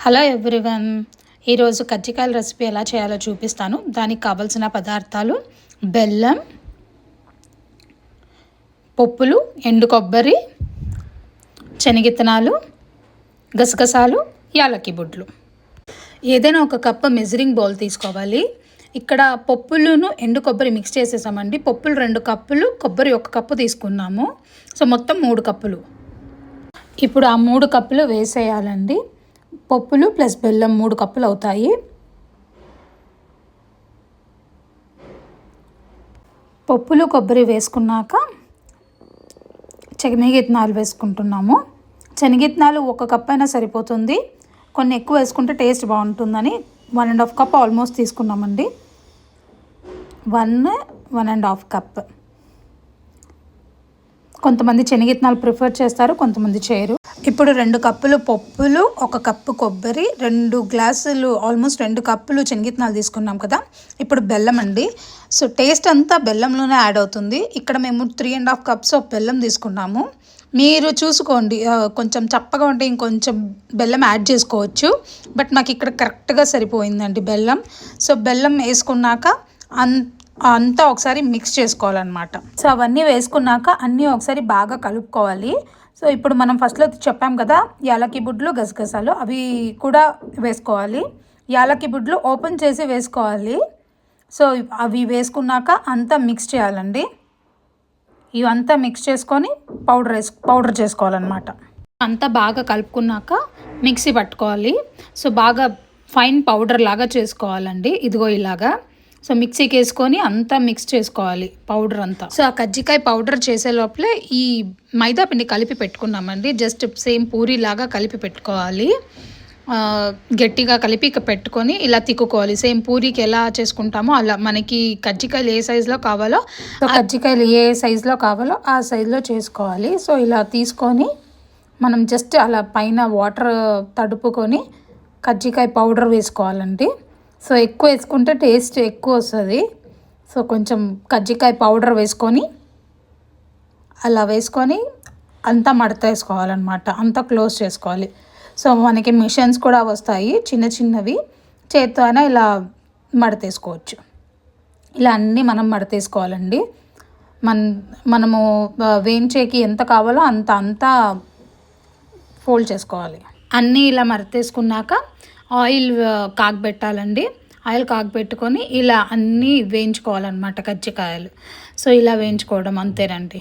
Hello everyone, ఈరోజు కజ్జికాయల recipe ఎలా చేయాలో చూపిస్తాను. దానికి కావలసిన పదార్థాలు: బెల్లం, పప్పులు, ఎండు కొబ్బరి, శనగిత్తనాలు, గసగసాలు, యాలకి బుడ్లు. ఏదైనా ఒక కప్పు మెజరింగ్ బౌల్ తీసుకోవాలి. ఇక్కడ పప్పులను ఎండు కొబ్బరి మిక్స్ చేసేసామండి. పప్పులు 2 కప్పులు, కొబ్బరి 1 కప్పు తీసుకున్నాము. సో మొత్తం 3 కప్పులు. ఇప్పుడు ఆ 3 కప్పులు వేసేయాలండి. పప్పులు ప్లస్ బెల్లం 3 కప్పులు అవుతాయి. పప్పులు కొబ్బరి వేసుకున్నాక శనగిత్తనాలు వేసుకుంటున్నాము. శనగిత్తనాలు 1 కప్ అయినా సరిపోతుంది. కొన్ని ఎక్కువ వేసుకుంటే టేస్ట్ బాగుంటుందని 1.5 కప్ ఆల్మోస్ట్ తీసుకున్నామండి. 1.5 కప్. కొంతమంది శనగిత్తనాలు ప్రిఫర్ చేస్తారు, కొంతమంది చేయరు. ఇప్పుడు 2 కప్పులు పప్పులు, 1 కప్పు కొబ్బరి, 2 గ్లాసులు ఆల్మోస్ట్ 2 కప్పులు శనగిత్తనాలు తీసుకున్నాం కదా. ఇప్పుడు బెల్లం అండి. సో టేస్ట్ అంతా బెల్లంలోనే యాడ్ అవుతుంది. ఇక్కడ మేము 3.5 కప్స్ ఆఫ్ బెల్లం తీసుకున్నాము. మీరు చూసుకోండి, కొంచెం చప్పగా ఉంటే ఇంకొంచెం బెల్లం యాడ్ చేసుకోవచ్చు. బట్ నాకు ఇక్కడ కరెక్ట్గా సరిపోయిందండి బెల్లం. సో బెల్లం వేసుకున్నాక అంతా ఒకసారి మిక్స్ చేసుకోవాలన్నమాట. సో అవన్నీ వేసుకున్నాక అన్నీ ఒకసారి బాగా కలుపుకోవాలి. సో ఇప్పుడు మనం ఫస్ట్లో చెప్పాం కదా, యాలకి బుడ్లు, గసగసాలు, అవి కూడా వేసుకోవాలి. యాలకి బుడ్లు ఓపెన్ చేసి వేసుకోవాలి. సో అవి వేసుకున్నాక అంతా మిక్స్ చేయాలండి. ఇవంతా మిక్స్ చేసుకొని పౌడర్ చేసుకోవాలన్నమాట. అంతా బాగా కలుపుకున్నాక మిక్సీ పట్టుకోవాలి. సో బాగా ఫైన్ పౌడర్ లాగా చేసుకోవాలండి. ఇదిగో ఇలాగా. సో మిక్సీకి వేసుకొని అంతా మిక్స్ చేసుకోవాలి పౌడర్ అంతా. సో ఆ కజ్జికాయ పౌడర్ చేసే లోపలే ఈ మైదా పిండి కలిపి పెట్టుకున్నామండి. జస్ట్ సేమ్ పూరి లాగా కలిపి పెట్టుకోవాలి. గట్టిగా కలిపి పెట్టుకొని ఇలా తిక్కుకోవాలి. సేమ్ పూరికి ఎలా చేసుకుంటామో అలా. మనకి కజ్జికాయలు ఏ సైజులో కావాలో, కజ్జికాయలు ఏ సైజులో కావాలో ఆ సైజులో చేసుకోవాలి. సో ఇలా తీసుకొని మనం జస్ట్ అలా పైన వాటర్ తడుపుకొని కజ్జికాయ పౌడర్ వేసుకోవాలండి. సో ఎక్కువ వేసుకుంటే టేస్ట్ ఎక్కువ వస్తుంది. సో కొంచెం కజ్జికాయ పౌడర్ వేసుకొని అలా వేసుకొని అంతా మడత వేసుకోవాలన్నమాట. అంతా క్లోజ్ చేసుకోవాలి. సో మనకి మిషన్స్ కూడా వస్తాయి, చిన్న చిన్నవి. చేత్తో అయినా ఇలా మడతేసుకోవచ్చు. ఇలా అన్నీ మనం మడతేసుకోవాలండి. మనము వేయించేకి ఎంత కావాలో అంతా ఫోల్డ్ చేసుకోవాలి. అన్నీ ఇలా మడతేసుకున్నాక ఆయిల్ కాగబెట్టాలండి. ఆయిల్ కాగబెట్టుకొని ఇలా అన్నీ వేయించుకోవాలన్నమాట కజ్జికాయలు. సో ఇలా వేయించుకోవడం అంతేనండి.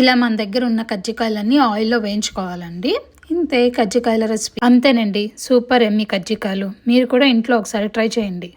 ఇలా మన దగ్గర ఉన్న కజ్జికాయలన్నీ ఆయిల్లో వేయించుకోవాలండి. ఇంతే కజ్జికాయల రెసిపీ. అంతేనండి, సూపర్ ఎమ్మీ కజ్జికాయలు. మీరు కూడా ఇంట్లో ఒకసారి ట్రై చేయండి.